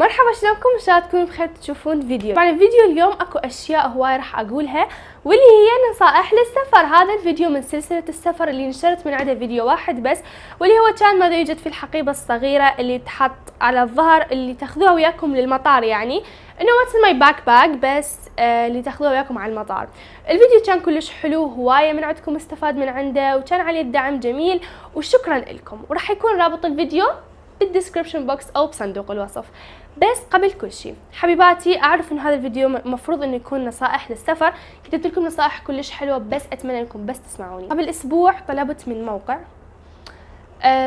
مرحبا، شلونكم؟ ان شاء الله تكونوا بخير تشوفون فيديو. طبعا الفيديو اليوم اكو اشياء هواي راح اقولها واللي هي نصائح للسفر. هذا الفيديو من سلسله السفر اللي نشرت من عندها فيديو واحد بس، واللي هو كان ماذا يوجد في الحقيبه الصغيره اللي تحط على الظهر اللي تاخذوها وياكم للمطار، يعني انه مثل ماي باك باك بس اللي تاخذوها وياكم على المطار. الفيديو كان كلش حلو، هوايه من عندكم استفاد من عنده وكان عليه الدعم جميل، وشكرا لكم. وراح يكون رابط الفيديو بالديسكربشن بوكس او بصندوق الوصف. بس قبل كل شيء حبيباتي، اعرف ان هذا الفيديو مفروض انه يكون نصائح للسفر، كتبت لكم نصائح كلش حلوه بس اتمنى انكم بس تسمعوني. قبل اسبوع طلبت من موقع،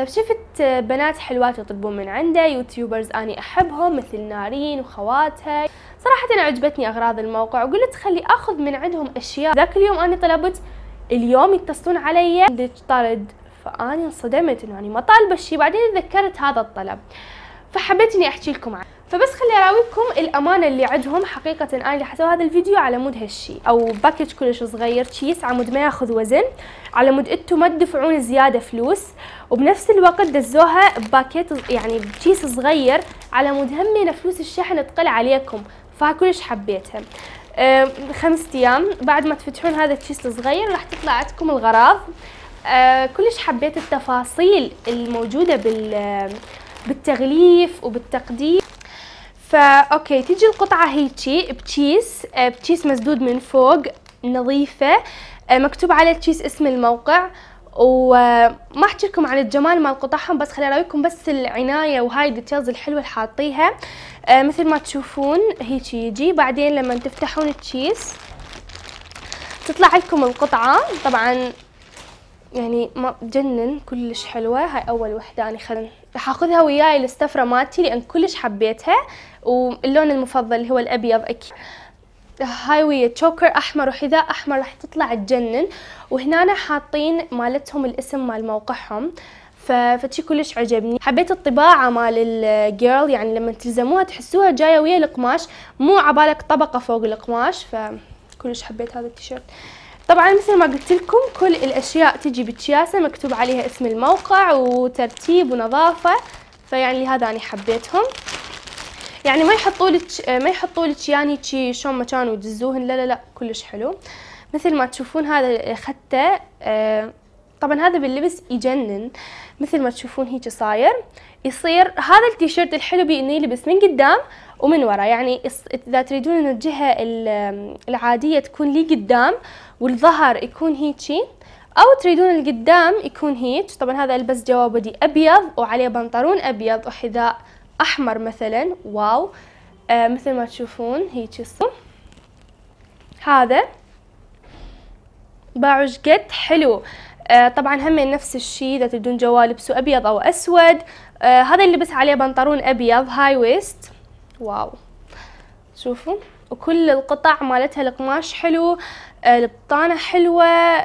شفت بنات حلوات يطلبون من عنده، يوتيوبرز اني احبهم مثل نارين وخواتها. صراحه عجبتني اغراض الموقع وقلت خلي اخذ من عندهم اشياء. ذاك اليوم اني طلبت، اليوم يتصلون علي طرد، فاني انصدمت انه اني ما طالبه شيء. بعدين تذكرت هذا الطلب فحبيت اني احكي لكم عنه. فبس خلي اراويكم الامانه اللي عندهم. حقيقه انا اللي حسوي هذا الفيديو على مود هالشي، او باكج كلش صغير، كيس على مود ما ياخذ وزن، على مود انتم ما تدفعون زياده فلوس، وبنفس الوقت دزوها بباكيت يعني بكيس صغير على مود همين فلوس الشحن تقل عليكم. فكلش حبيتها. 5 ايام بعد ما تفتحون هذا الكيس الصغير راح تطلع عندكم الغراض. كلش حبيت التفاصيل الموجوده بالتغليف وبالتقديم. اوكي، تيجي القطعه هيجي بكيس مسدود من فوق، نظيفه، مكتوب على الكيس اسم الموقع. وما احكي لكم عن الجمال مال قطعهم، بس خليني اراويكم بس العنايه وهاي الديتيلز الحلوه اللي حاطيها. مثل ما تشوفون هيك يجي. بعدين لما تفتحون الكيس تطلع لكم القطعه. طبعا يعني ما تجنن، كلش حلوه. هاي اول وحده، انا راح اخذها وياي السفره مالتي لان كلش حبيتها، واللون المفضل اللي هو الابيض اكيد. هاي ويا تشوكر احمر وحذاء احمر، راح تطلع تجنن. وهنا حاطين مالتهم الاسم مال موقعهم، فشي كلش عجبني. حبيت الطباعه مال الجيرل، يعني لما تلزموها تحسوها جايه ويا القماش، مو عبالك طبقه فوق القماش. فكلش حبيت هذا التيشيرت. طبعا مثل ما قلت لكم كل الاشياء تجي بكياسه مكتوب عليها اسم الموقع وترتيب ونظافه، فيعني لهذا انا حبيتهم. يعني ما يحطوا لك يعني شي شلون ما كانوا يدزوهن، لا لا لا، كلش حلو. مثل ما تشوفون هذا خته، طبعا هذا باللبس يجنن. مثل ما تشوفون هيك صاير، يصير هذا التيشيرت الحلو بانه يلبس من قدام ومن ورا. يعني اذا تريدون ان الجهه العاديه تكون لي قدام والظهر يكون هيجي، او تريدون القدام يكون هيك. طبعا هذا البس جوابدي ابيض وعليه بنطلون ابيض وحذاء احمر مثلا. واو. مثل ما تشوفون هيك الصم. هذا باعوا قد حلو. طبعا هم نفس الشيء، اذا تريدون جوال لبسوا ابيض او اسود. هذا اللي لبس عليه بنطلون ابيض هاي ويست. واو، شوفوا. وكل القطع مالتها القماش حلو، البطانه حلوه،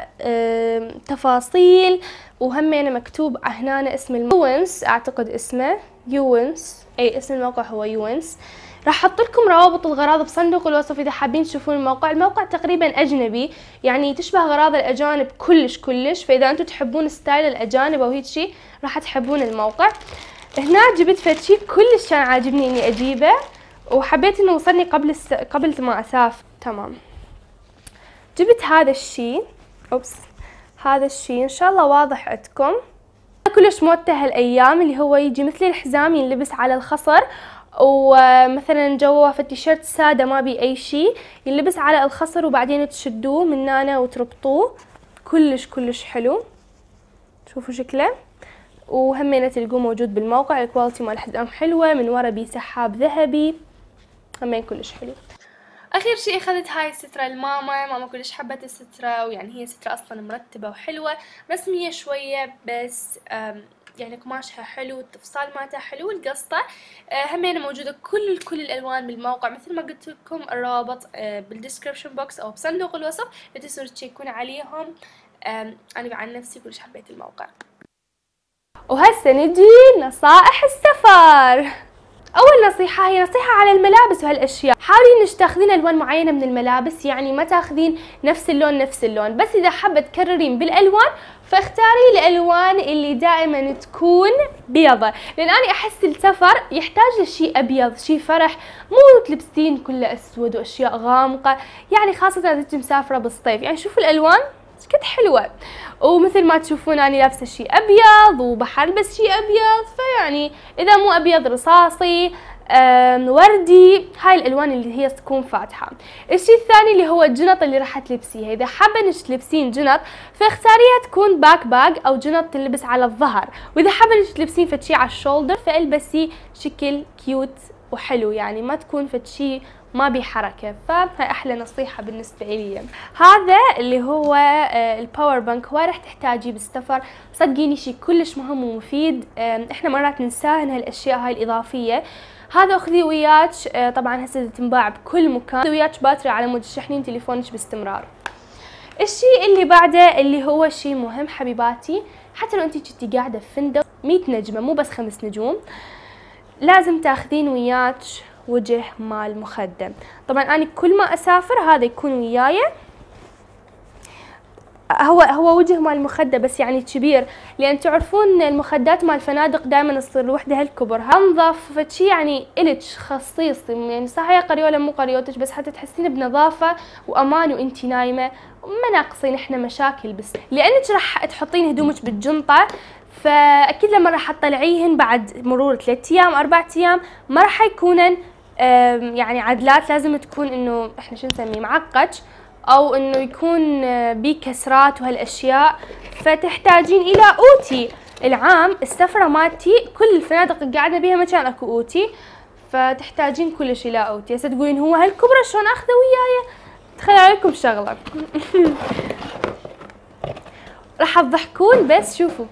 تفاصيل. وهمين مكتوب هنا اسم يوينس، اعتقد اسمه يوينس، اي اسم الموقع هو يوينس. راح احط لكم روابط الغراض بصندوق الوصف اذا حابين تشوفون الموقع. الموقع تقريبا اجنبي، يعني تشبه اغراض الاجانب كلش، فاذا انتم تحبون ستايل الاجانب او هيك شيء راح تحبون الموقع. هنا جبت فشي كلش كان عاجبني اني اجيبه، وحبيت انه وصلني قبل ما اسافر. تمام. جبت هذا الشيء، هذا الشيء ان شاء الله واضح عندكم. كلش موته هالايام، اللي هو يجي مثل الحزام ينلبس على الخصر، ومثلا جوه في التيشيرت ساده ما بي اي شيء، ينلبس على الخصر وبعدين تشدوه من هنا وتربطوه. كلش حلو، شوفوا شكله. وهمين تلقوه موجود بالموقع. الكواليتي مال الحزام حلوه، من ورا بيه سحاب ذهبي، همين كلش حلو. اخير شيء اخذت هاي السترة ماما كلش حبت السترة، ويعني هي سترة اصلا مرتبة وحلوة، رسمية شوية بس يعني قماشها حلو، التفصال مالتها حلو، والقصة همين موجودة كل الالوان بالموقع. مثل ما قلت لكم الروابط بالديسكربشن بوكس او بصندوق الوصف، لا تنسوا تشيكون عليهم. انا عن نفسي كلش حبيت الموقع. وهسه نجي نصائح السفر. اول نصيحه هي نصيحه على الملابس وهالاشياء. حاولي انك تاخذين الوان معينه من الملابس، يعني ما تاخذين نفس اللون، بس اذا حابه تكررين بالالوان فاختاري الالوان اللي دائما تكون بيضة، لان انا احس السفر يحتاج لشيء ابيض، شيء فرح، مو تلبسين كله اسود واشياء غامقه، يعني خاصه اذا انت مسافره بالصيف. يعني شوفوا الالوان كد حلوه، ومثل ما تشوفون اني لابسه شيء ابيض وبحلبس شيء ابيض، فيعني اذا مو ابيض رصاصي وردي، هاي الالوان اللي هي تكون فاتحه. الشيء الثاني اللي هو الجنط اللي راح تلبسيها، اذا حابه انك تلبسين جنط فاختاريها تكون باك او جنط تلبس على الظهر، واذا حابه انك تلبسين فشي على الشولدر فالبسي شكل كيوت وحلو، يعني ما تكون فشي ما بي حركه. فهاي احلى نصيحه بالنسبه لي. هذا اللي هو الباور بانك، هو راح تحتاجيه بالسفر، صدقيني شيء كلش مهم ومفيد. احنا مرات ننساه ان هالاشياء هاي الاضافيه. هذا اخذيه وياك، طبعا هسه تنباع بكل مكان، اخذي وياك باتري على مود تشحنين تليفونك باستمرار. الشيء اللي بعده اللي هو شيء مهم حبيباتي، حتى لو انت كنتي قاعده في فندق 100 نجمه مو بس 5 نجوم، لازم تاخذين وياك وجه مال مخدة. طبعا انا كل ما اسافر هذا يكون وياي، هو وجه مال مخدة بس يعني كبير، لان تعرفون المخدات مال الفنادق دائما تصير لوحدها هالكبر، انظف فشي يعني الك خصيص، يعني صح هي قريوله مو قريوتك، بس حتى تحسين بنظافه وامان وانتي نايمه، وما ناقصين احنا مشاكل. بس لانك راح تحطين هدومك بالجنطه، فاكيد لما راح تطلعيهن بعد مرور 3 ايام 4 ايام ما راح يكونن يعني عدلات، لازم تكون انه احنا شو نسميه معقج، او انه يكون بيه كسرات وهالاشياء، فتحتاجين الى اوتي. العام السفره مالتي كل الفنادق اللي قاعده بيها ما كان اكو اوتي، فتحتاجين كلش الى اوتي. هسه تقولين هو هالكبره شلون اخذه وياي؟ تخيل عليكم شغله راح تضحكون، بس شوفوا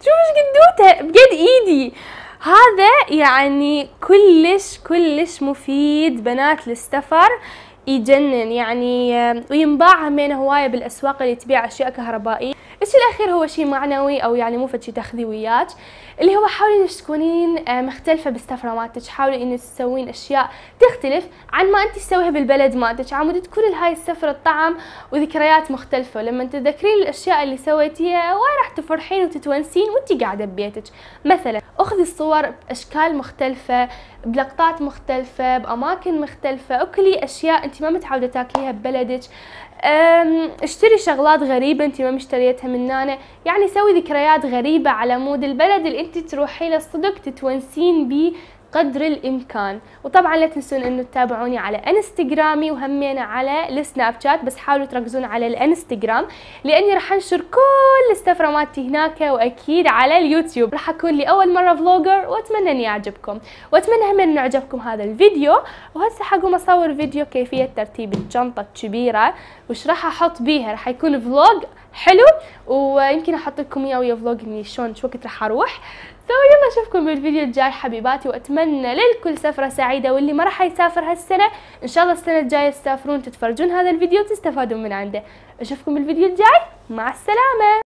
ايش قدوته بقد ايدي. هذا يعني كلش مفيد بنات للسفر، يجنن يعني، وينباع همين هوايه بالاسواق اللي تبيع اشياء كهربائيه. الشيء الاخير هو شيء معنوي، او يعني مو فشي تاخذيه وياك، اللي هو حاولي انك تكونين مختلفه بالسفره مالتك، حاولي انك تسوين اشياء تختلف عن ما انت تسويها بالبلد مالتك، عمود تكون لهاي السفره طعم وذكريات مختلفه، ولما تتذكرين الاشياء اللي سويتيها وايد راح تفرحين وتتونسين وانت قاعده ببيتك. مثلا اخذي الصور باشكال مختلفه، بلقطات مختلفه، باماكن مختلفه، اكلي اشياء انت ما متعوده تاكليها ببلدك، اشتري شغلات غريبه انت ما مشتريتها من هنا، يعني سوي ذكريات غريبه على مود البلد اللي انت تروحي له صدق تتونسين بيه قدر الامكان. وطبعا لا تنسون انه تتابعوني على انستغرامي وهمينا على السناب شات، بس حاولوا تركزون على الانستغرام لاني راح انشر كل السفره مالتي هناك، واكيد على اليوتيوب راح اكون لي اول مره فلوجر، واتمنى ان يعجبكم، واتمنى هم انه عجبكم هذا الفيديو. وهسه حقوم اصور فيديو كيفيه ترتيب الشنطه الكبيره وش راح احط بيها، راح يكون فلوج حلو، ويمكن احط لكم اياه ويا فلوج اني شلون شو وقت راح اروح. يلا اشوفكم بالفيديو الجاي حبيباتي، واتمنى للكل سفره سعيده، واللي ما راح يسافر هالسنه ان شاء الله السنه الجايه تسافرون تتفرجون هذا الفيديو وتستفادون من عنده. اشوفكم بالفيديو الجاي، مع السلامه.